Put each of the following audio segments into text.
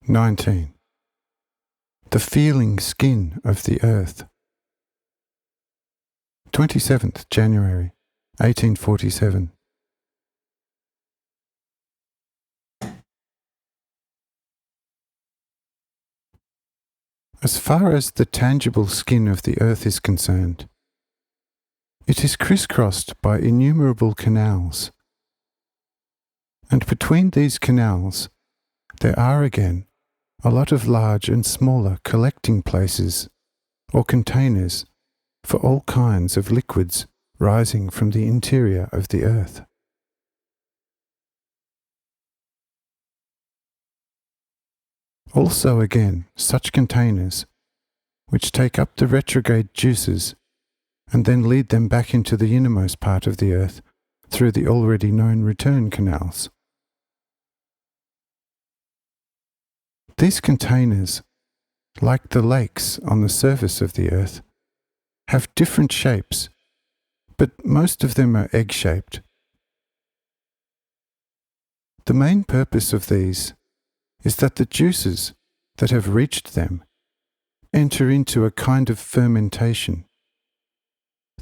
19. The feeling skin of the earth. 27th January, 1847. As far as the tangible skin of the earth is concerned, it is crisscrossed by innumerable canals, and between these canals there are again a lot of large and smaller collecting places or containers for all kinds of liquids rising from the interior of the earth. Also again such containers which take up the retrograde juices and then lead them back into the innermost part of the earth through the already known return canals. These containers, like the lakes on the surface of the earth, have different shapes, but most of them are egg-shaped. The main purpose of these is that the juices that have reached them enter into a kind of fermentation,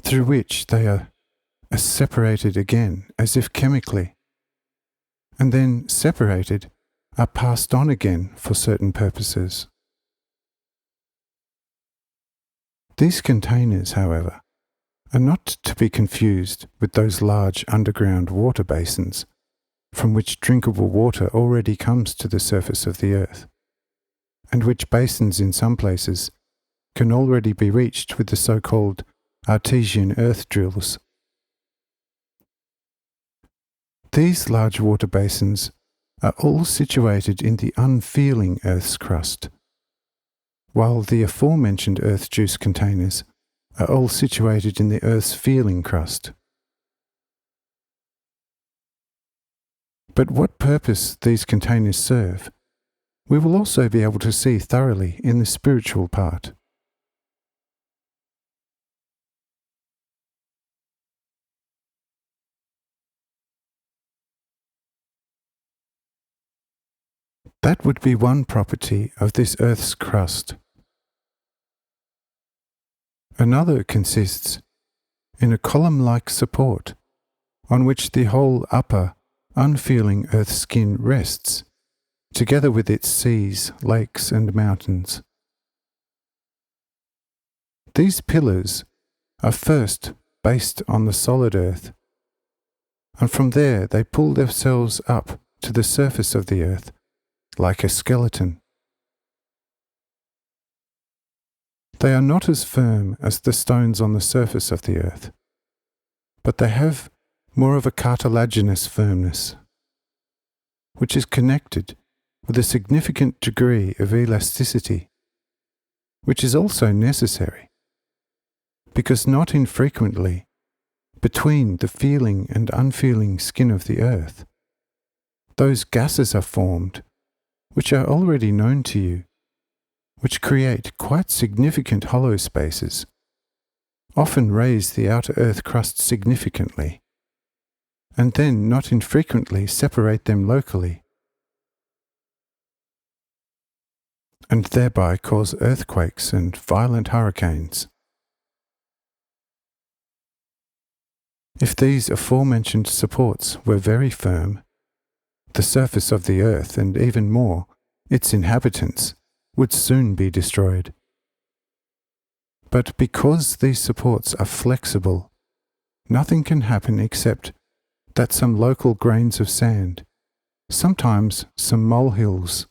through which they are separated again as if chemically, and then separated are passed on again for certain purposes. These containers, however, are not to be confused with those large underground water basins from which drinkable water already comes to the surface of the earth, and which basins in some places can already be reached with the so-called artesian earth drills. These large water basins are all situated in the unfeeling earth's crust, while the aforementioned earth juice containers are all situated in the earth's feeling crust. But what purpose these containers serve, we will also be able to see thoroughly in the spiritual part. That would be one property of this earth's crust. Another consists in a column-like support on which the whole upper, unfeeling earth skin rests, together with its seas, lakes, and mountains. These pillars are first based on the solid earth, and from there they pull themselves up to the surface of the earth like a skeleton. They are not as firm as the stones on the surface of the earth, but they have more of a cartilaginous firmness, which is connected with a significant degree of elasticity, which is also necessary, because not infrequently, between the feeling and unfeeling skin of the earth, those gases are formed which are already known to you, which create quite significant hollow spaces, often raise the outer earth crust significantly, and then not infrequently separate them locally, and thereby cause earthquakes and violent hurricanes. If these aforementioned supports were very firm, the surface of the earth, and even more, its inhabitants, would soon be destroyed. But because these supports are flexible, nothing can happen except that some local grains of sand, sometimes some molehills,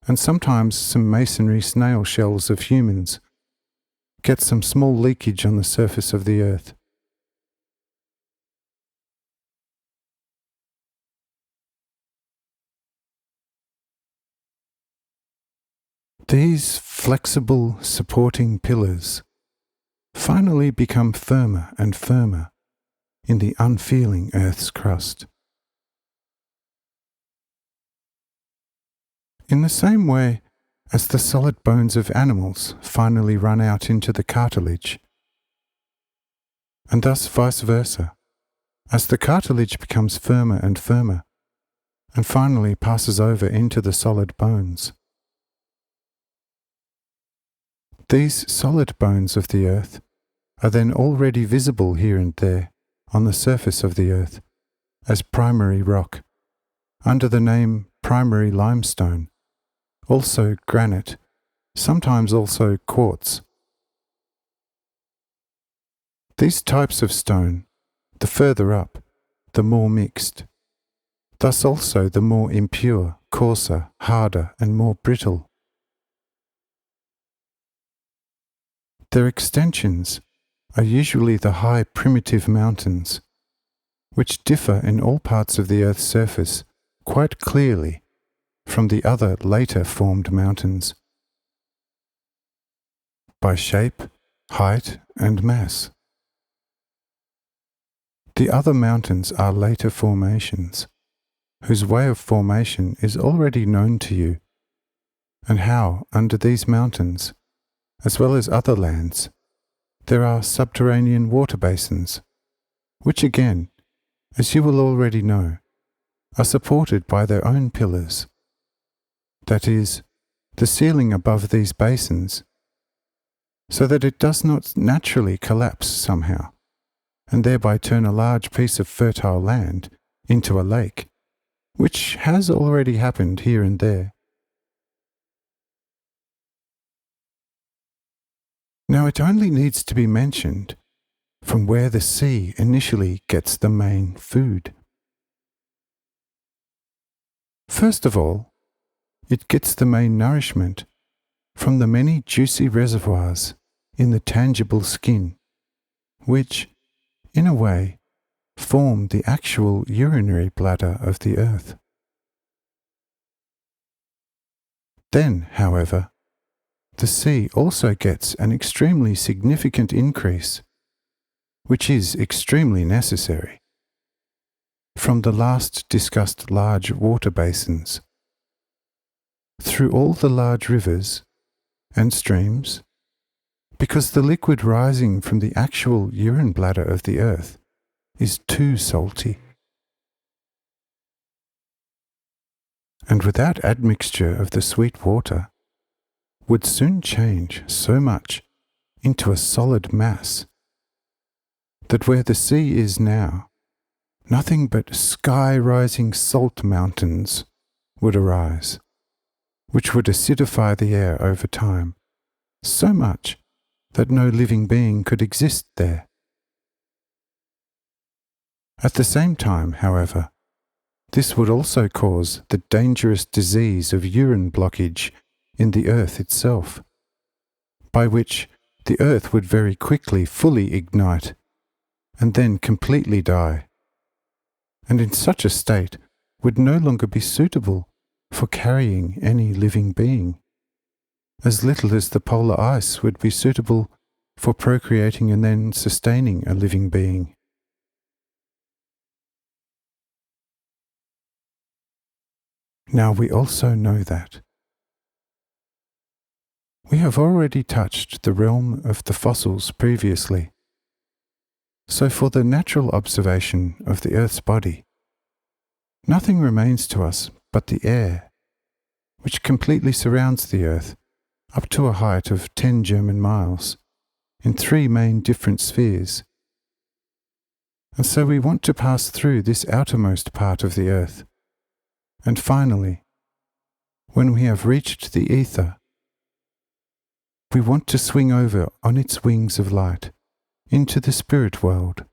and sometimes some masonry snail shells of humans, get some small leakage on the surface of the earth. These flexible supporting pillars finally become firmer and firmer in the unfeeling earth's crust. In the same way as the solid bones of animals finally run out into the cartilage, and thus vice versa, as the cartilage becomes firmer and firmer, and finally passes over into the solid bones, These solid bones of the earth are then already visible here and there on the surface of the earth as primary rock, under the name primary limestone, also granite, sometimes also quartz. These types of stone, the further up, the more mixed, thus also the more impure, coarser, harder, and more brittle. Their extensions are usually the high primitive mountains, which differ in all parts of the Earth's surface quite clearly from the other later formed mountains, by shape, height, and mass. The other mountains are later formations, whose way of formation is already known to you, and how, under these mountains, as well as other lands, there are subterranean water basins, which again, as you will already know, are supported by their own pillars. That is, the ceiling above these basins, so that it does not naturally collapse somehow, and thereby turn a large piece of fertile land into a lake, which has already happened here and there. Now it only needs to be mentioned from where the sea initially gets the main food. First of all, it gets the main nourishment from the many juicy reservoirs in the tangible skin, which, in a way, form the actual urinary bladder of the earth. Then, however, the sea also gets an extremely significant increase, which is extremely necessary, from the last discussed large water basins, through all the large rivers and streams, because the liquid rising from the actual urine bladder of the earth is too salty. And without admixture of the sweet water, would soon change so much into a solid mass that where the sea is now, nothing but sky-rising salt mountains would arise, which would acidify the air over time, so much that no living being could exist there. At the same time, however, this would also cause the dangerous disease of urine blockage in the earth itself, by which the earth would very quickly fully ignite and then completely die, and in such a state would no longer be suitable for carrying any living being, as little as the polar ice would be suitable for procreating and then sustaining a living being. Now we also know that. We have already touched the realm of the fossils previously. So for the natural observation of the Earth's body, nothing remains to us but the air, which completely surrounds the Earth up to a height of 10 German miles, in 3 main different spheres. And so we want to pass through this outermost part of the Earth, and finally, when we have reached the ether, we want to swing over on its wings of light into the spirit world,